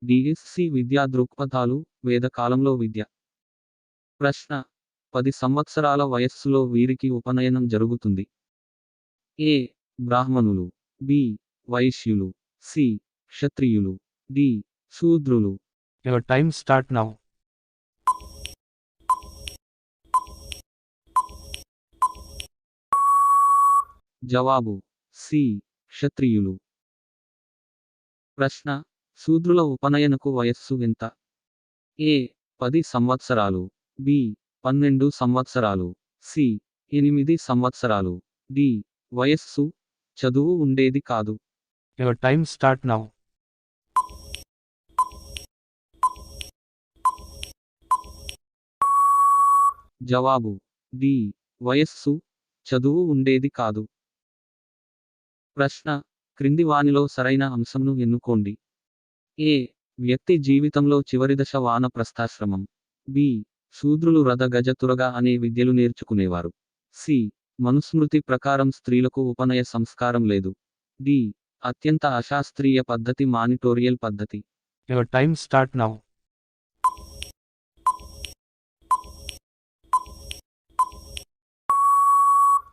DSC విద్యా దృక్పథాలు, వేదకాలంలో విద్య. ప్రశ్న: 10 సంవత్సరాల వయస్సులో వీరికి ఉపనయనం జరుగుతుంది. ఏ. బ్రాహ్మణులు, బి. వైశ్యులు, సి. క్షత్రియులు, డి. శూద్రులు. Your time start now. జవాబు: సి. క్షత్రియులు. ప్రశ్న: శూద్రుల ఉపనయనకు వయస్సు ఎంత? ఏ. 10 సంవత్సరాలు, బి. 12 సంవత్సరాలు, సి. 8 సంవత్సరాలు, డి. వయస్సు, చదువు ఉండేది కాదు. Your time start now. జవాబు: డి. వయస్సు, చదువు ఉండేది కాదు. ప్రశ్న: క్రింది వానిలో సరైన అంశంను ఎన్నుకోండి. ఏ. వ్యక్తి జీవితంలో చివరిదశ వానప్రస్థాశ్రమం. బి. శూద్రులు రథ గజ తురగ అనే విద్యలు నేర్చుకునేవారు. సి. మనుస్మృతి ప్రకారం స్త్రీలకు ఉపనయ సంస్కారం లేదు. డి. అత్యంత అశాస్త్రీయ పద్ధతి మానిటోరియల్ పద్ధతి. Your time start now.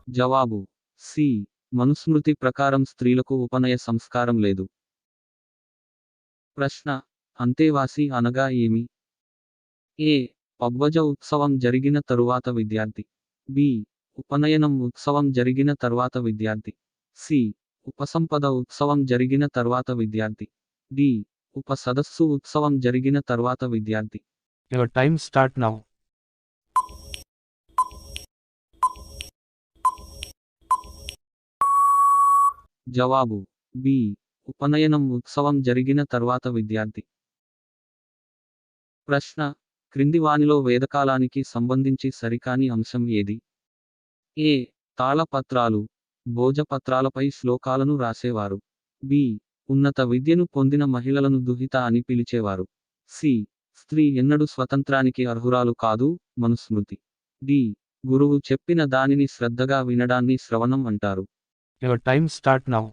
జవాబు: సి. మనుస్మృతి ప్రకారం స్త్రీలకు ఉపనయ సంస్కారం లేదు. ప్రశ్న: అంతేవాసి అనగా ఏమి? ఏ. పబ్వజ ఉత్సవం జరిగిన తరువాత విద్యార్థి. బి. ఉపనయనం ఉత్సవం జరిగిన తర్వాత విద్యార్థి. సి. ఉపసంపద ఉత్సవం జరిగిన తర్వాత విద్యార్థి. డి. ఉప సదస్సు ఉత్సవం జరిగిన తర్వాత విద్యార్థి. Your time start now. జవాబు: బి. ఉపనయనం ఉత్సవం జరిగిన తర్వాత విద్యార్థి. ప్రశ్న: క్రింది వానిలో వేదకాలానికి సంబంధించి సరికాని అంశం ఏది? ఏ. తాళపత్రాలు, భోజపత్రాలపై శ్లోకాలను రాసేవారు. బి. ఉన్నత విద్యను పొందిన మహిళలను దుహిత అని పిలిచేవారు. సి. స్త్రీ ఎన్నడూ స్వతంత్రానికి అర్హురాలు కాదు, మనుస్మృతి. డి. గురువు చెప్పిన దానిని శ్రద్ధగా వినడాన్ని శ్రవణం అంటారు. Your time start now.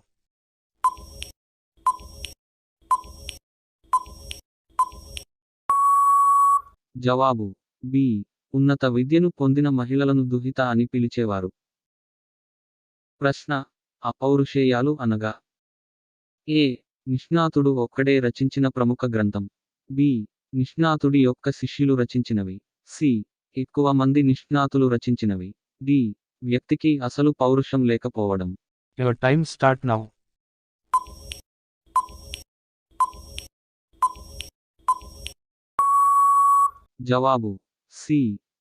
జవాబు: బి. ఉన్నత విద్యను పొందిన మహిళలను దుహిత అని పిలిచేవారు. ప్రశ్న: అపౌరుషేయాలు అనగా? ఏ. నిష్ణాతుడు ఒక్కడే రచించిన ప్రముఖ గ్రంథం. బి. నిష్ణాతుడి యొక్క శిష్యులు రచించినవి. సి. ఎక్కువ మంది నిష్ణాతులు రచించినవి. డి. వ్యక్తికి అసలు పౌరుషం లేకపోవడం. Your time start now. జవాబు: సి.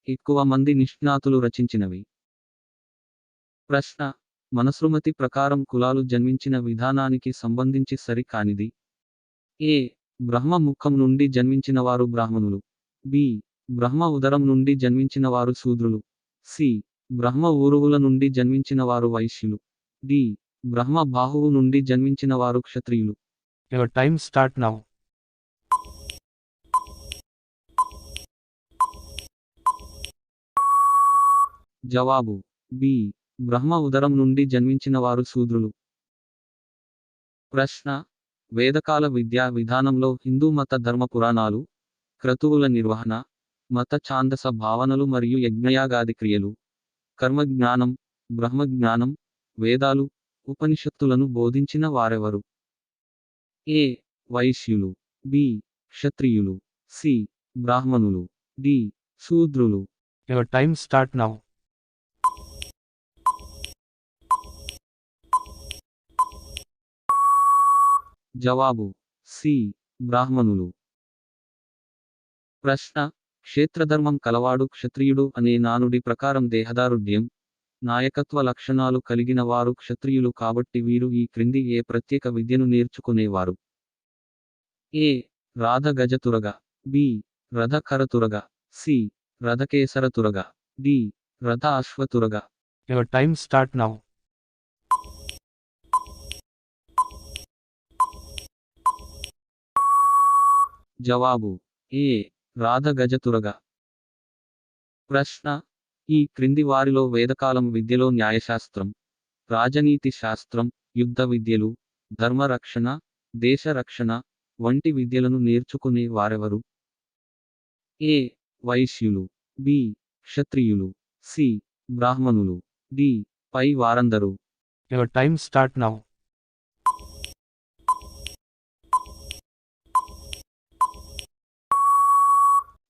ఎక్కువ మంది నిష్ణాతులు రచించినవి. ప్రశ్న: మనస్మృతి ప్రకారం కులాలు జన్మించిన విధానానికి సంబంధించి సరి కానిది. ఏ. బ్రహ్మ ముఖం నుండి జన్మించిన వారు బ్రాహ్మణులు. బి. బ్రహ్మ ఉదరం నుండి జన్మించిన వారు శూద్రులు. సి. బ్రహ్మ ఊరువుల నుండి జన్మించిన వారు వైశ్యులు. డి. బ్రహ్మ బాహువు నుండి జన్మించిన వారు క్షత్రియులు. Your time start now. జవాబు: బి. బ్రహ్మ ఉదరం నుండి జన్మించిన వారు శూద్రులు. ప్రశ్న: వేదకాల విద్యా విధానంలో హిందూ మత ధర్మ పురాణాలు, క్రతువుల నిర్వహణ, మత ఛాందస భావనలు మరియు యజ్ఞయాగాది క్రియలు, కర్మజ్ఞానం, బ్రహ్మజ్ఞానం, వేదాలు, ఉపనిషత్తులను బోధించిన వారెవరు? ఏ. వైశ్యులు, బి. క్షత్రియులు, సి. బ్రాహ్మణులు, డి. శూద్రులు. Your time start now. జవాబు: సి. బ్రాహ్మణులు. ప్రశ్న: క్షేత్రధర్మం కలవాడు క్షత్రియుడు అనే నానుడి ప్రకారం దేహదారుఢ్యం, నాయకత్వ లక్షణాలు కలిగిన వారు క్షత్రియులు కాబట్టి వీరు ఈ క్రింది ఏ ప్రత్యేక విద్యను నేర్చుకునేవారు? ఏ. రాధ గజ తురగ, బి. రథ కర తురగ, C. రథకేసర తురగ, D. Ratha Ashwa తురగ. Your time start now. జవాబు: ఏ. రాధ గజ తురగ. ప్రశ్న: ఈ క్రింది వారిలో వేదకాలం విద్యలో న్యాయశాస్త్రం, రాజనీతి శాస్త్రం, యుద్ధ విద్యలు, ధర్మరక్షణ, దేశ రక్షణ, వంటి విద్యలను నేర్చుకునే వారెవరు? ఏ. వైశ్యులు, బి. క్షత్రియులు, సి. బ్రాహ్మణులు, డి. పై వారందరూ. Your time start now.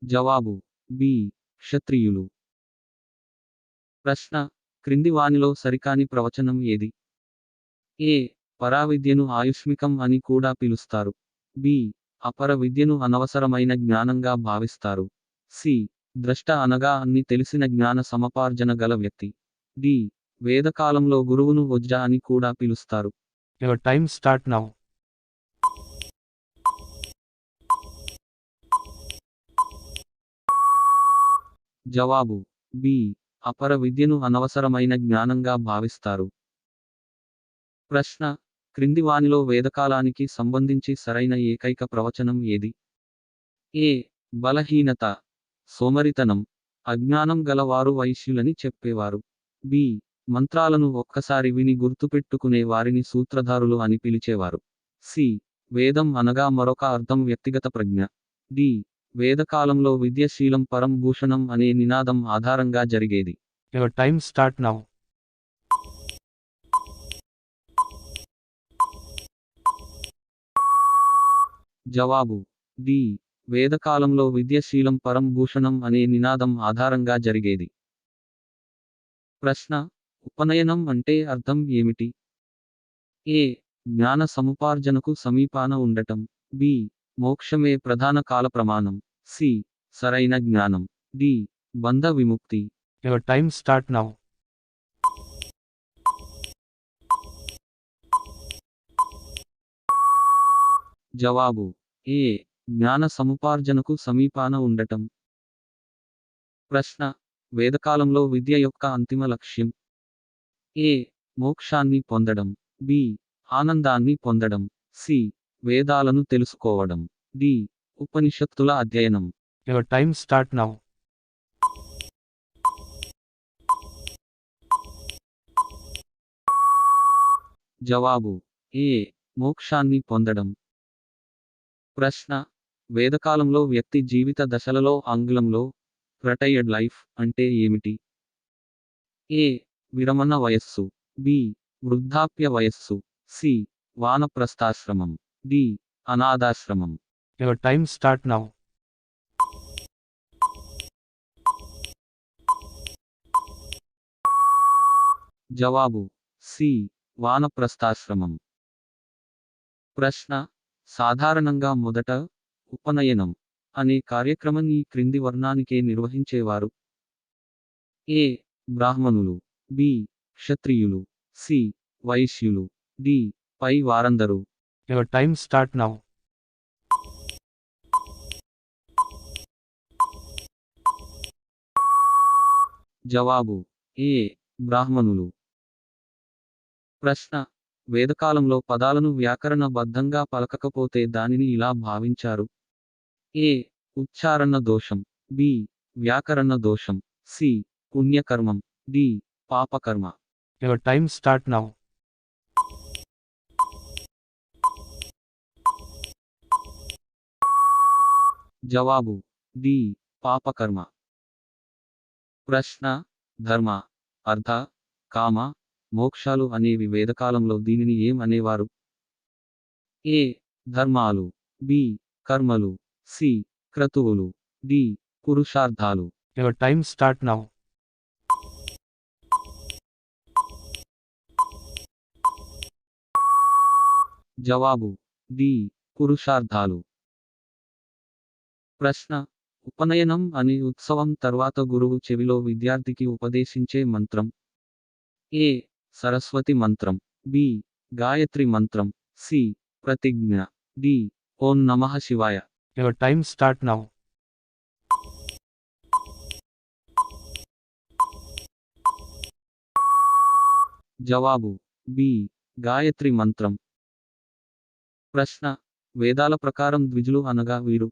జవాబు బి. క్షత్రియులు. ప్రశ్న క్రింది వానిలో సరికాని ప్రవచనం ఏది? ఏ. పరావిద్యను ఆయుష్మికం అని కూడా పిలుస్తారు. బి. అపర విద్యను అనవసరమైన జ్ఞానంగా భావిస్తారు. సి. ద్రష్ట అనగా అన్ని తెలిసిన జ్ఞాన సమపార్జన గల వ్యక్తి. డి. వేదకాలంలో గురువును వజ్ర అని కూడా పిలుస్తారు. Your time start now. జవాబు బి. అపర విద్యను అనవసరమైన జ్ఞానంగా భావిస్తారు. ప్రశ్న క్రింది వానిలో వేదకాలానికి సంబంధించి సరైన ఏకైక ప్రవచనం ఏది? ఏ. బలహీనత, సోమరితనం, అజ్ఞానం గలవారు వైశ్యులని చెప్పేవారు. బి. మంత్రాలను ఒక్కసారి విని గుర్తుపెట్టుకునే వారిని సూత్రధారులు అని పిలిచేవారు. సి. వేదం అనగా మరొక అర్థం వ్యక్తిగత ప్రజ్ఞ. డి. వేదకాలంలో విద్యశీలం పరం భూషణం అనే నినాదం ఆధారంగా జరిగేది. Your time start now. జవాబు డి. వేదకాలంలో విద్యశీలం పరం భూషణం అనే నినాదం ఆధారంగా జరిగేది. ప్రశ్న ఉపనయనం అంటే అర్థం ఏమిటి? ఏ. జ్ఞాన సముపార్జనకు సమీపాన ఉండటం. బి. మోక్షమే ప్రధాన కాల ప్రమాణం. సి. సరైన జ్ఞానం. డి. బంధ విముక్తి. Your time start now. జవాబు ఏ. జ్ఞాన సముపార్జనకు సమీపాన ఉండటం. ప్రశ్న వేదకాలంలో విద్య యొక్క అంతిమ లక్ష్యం? ఏ. మోక్షాన్ని పొందడం. బి. ఆనందాన్ని పొందడం. సి. వేదాలను తెలుసుకోవడం. డి. ఉపనిషత్తుల అధ్యయనం. Your time start now. జవాబు ఏ. మోక్షాన్ని పొందడం. ప్రశ్న వేదకాలంలో వ్యక్తి జీవిత దశలలో ఆంగ్లంలో రిటైర్డ్ లైఫ్ అంటే ఏమిటి? ఏ. విరమణ వయస్సు. బి. వృద్ధాప్య వయస్సు. సి. వానప్రస్థాశ్రమం. డి. అనాథాశ్రమం. Your time start now. జవాబు సి. వానప్రస్థాశ్రమం. ప్రశ్న సాధారణంగా మొదట ఉపనయనం అనే కార్యక్రమం ఈ క్రింది వర్ణానికే నిర్వహించేవారు. ఏ. బ్రాహ్మణులు. బి. క్షత్రియులు. సి. వైశ్యులు. డి. పై వారందరూ. Your time start now. జవాబు ఏ. బ్రాహ్మణులు. ప్రశ్న వేదకాలంలో పదాలను వ్యాకరణ బద్ధంగా పలకకపోతే దానిని ఇలా భావించారు. ఏ. ఉచ్చారణ దోషం. బి. వ్యాకరణ దోషం. సి. పుణ్యకర్మం. డి. పాపకర్మ. Your time start now. జవాబు డి. పాపకర్మ. ప్రశ్న ధర్మ, అర్థ, కామ, మోక్షాలు అనేవి వేదకాలంలో దీనిని ఏం అనేవారు? ఏ. ధర్మాలు. బి. కర్మలు. సి. క్రతువులు. డి. పురుషార్థాలు. Your time start now. జవాబు డి. పురుషార్థాలు. ప్రశ్న ఉపనయనం అనే ఉత్సవం తర్వాత గురువు చెవిలో విద్యార్థికి ఉపదేశించే మంత్రం. ఏ. సరస్వతి మంత్రం. బి. గాయత్రి మంత్రం. సి. ప్రతిజ్ఞ. డి. ఓం నమః శివాయ. Your time start now. జవాబు బి. గాయత్రి మంత్రం. ప్రశ్న వేదాల ప్రకారం ద్విజులు అనగా వీరు.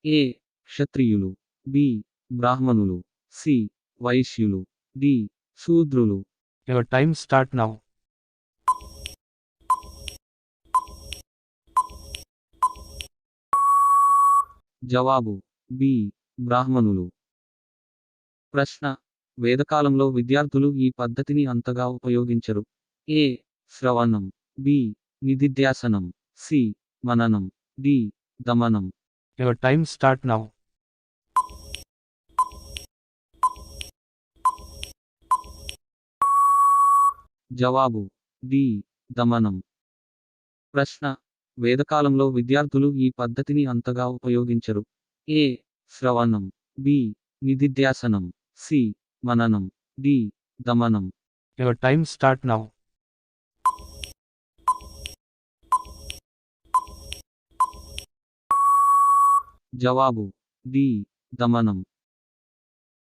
ఏ. క్షత్రియులు. బి. బ్రాహ్మణులు. సి. వైశ్యులు. డి. శూద్రులు. Your time start now. జవాబు బి బ్రాహ్మణులు. ప్రశ్న వేదకాలంలో విద్యార్థులు ఈ పద్ధతిని అంతగా ఉపయోగించరు. ఏ శ్రవణం, బి నిధిధ్యాసనం, సి మననం, డి దమనం. Your time start now. జవాబు డి దమనం. ప్రశ్న వేదకాలంలో విద్యార్థులు ఈ పద్ధతిని అంతగా ఉపయోగించరు. ఏ శ్రవణం, బి నిధిధ్యాసనం, సి మననం, డి దమనం. Your time start now. జవాబు డి దమనం.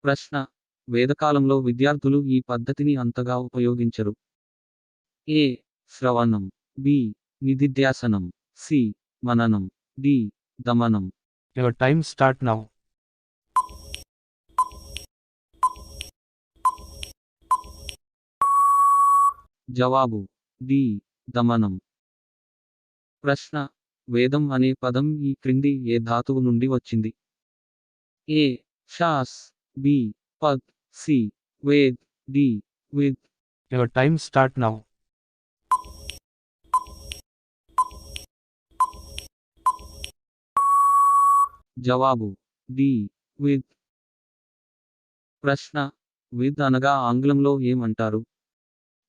ప్రశ్న వేదకాలంలో విద్యార్థులు ఈ పద్ధతిని అంతగా ఉపయోగించరు. ఏ శ్రవణం, బి నిధిధ్యాసనం, సి మననం, డి దమనం. Your time start now. జవాబు డి దమనం. ప్రశ్న వేదం అనే పదం ఈ క్రింది ఏ ధాతువు నుండి వచ్చింది. ఏ షాస్, బి పద్, సి వేద్, డి విద్. Your time start now. జవాబు డి విద్. ప్రశ్న విద్ అనగా ఆంగ్లంలో ఏమంటారు.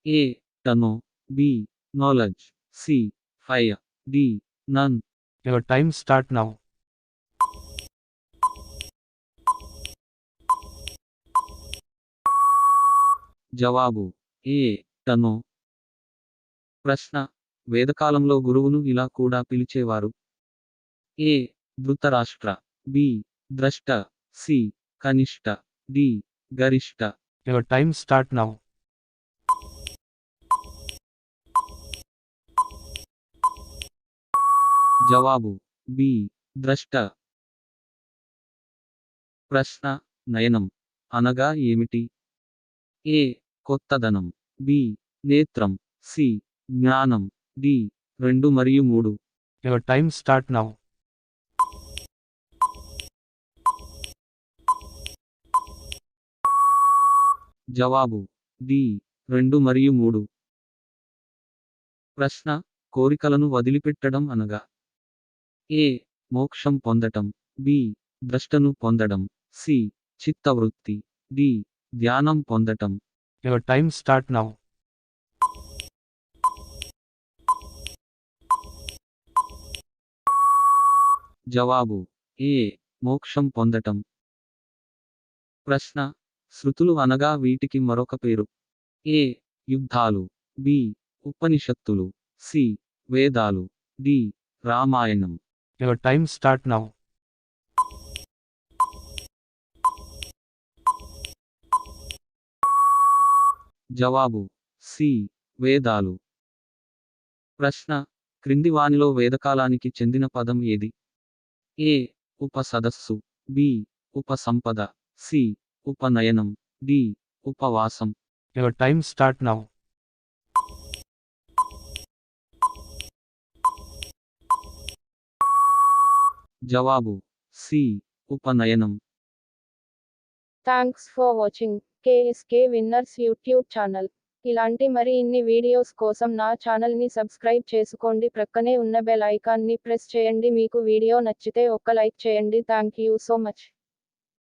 A to know, B knowledge, C fire, D none. Your time start now. జవాబు ఏ టనో. ప్రశ్న వేదకాలంలో గురువును ఇలా కూడా పిలిచేవారు. ఏ ధృతరాష్ట్ర, బి ద్రష్ట, సి కనిష్ట, డి గరిష్ట. Your time start now. జవాబు బి ద్రష్ట. ప్రశ్న నయనం అనగా ఏమిటి. ఏ కొత్తదనం, బి నేత్రం, సి జ్ఞానం, డి 2 మరియు 3. Your time start now. జవాబు డి 2 మరియు 3. ప్రశ్న కోరికలను వదిలిపెట్టడం అనగా. ఏ మోక్షం పొందటం, బి ద్రష్టను పొందడం, సి చిత్తవృత్తి, డి ధ్యానం పొందటం. Your time start now. జవాబు ఏ మోక్షం పొందటం. ప్రశ్న శృతులు అనగా వీటికి మరొక పేరు. ఏ యుద్ధాలు, బి ఉపనిషత్తులు, సి వేదాలు, డి రామాయణం. Your time start now. జవాబు సి వేదాలు. ప్రశ్న క్రింది వానిలో వేదకాలానికి చెందిన పదం ఏది. ఏ ఉపసదస్సు, బి ఉపసంపద, సి ఉపనయనం, డి ఉపవాసం. Your time start now. జవాబు సి ఉపనయనం. Thanks for watching KSK winners YouTube channel. ఇలాంటి ఇన్ని వీడియోస్ కోసం నా ఛానల్ని సబ్స్క్రైబ్ చేసుకోండి. ప్రక్కనే ఉన్న బెల్ ఐకాన్ని ప్రెస్ చేయండి. మీకు వీడియో నచ్చితే ఒక్క లైక్ చేయండి. Thank you so much.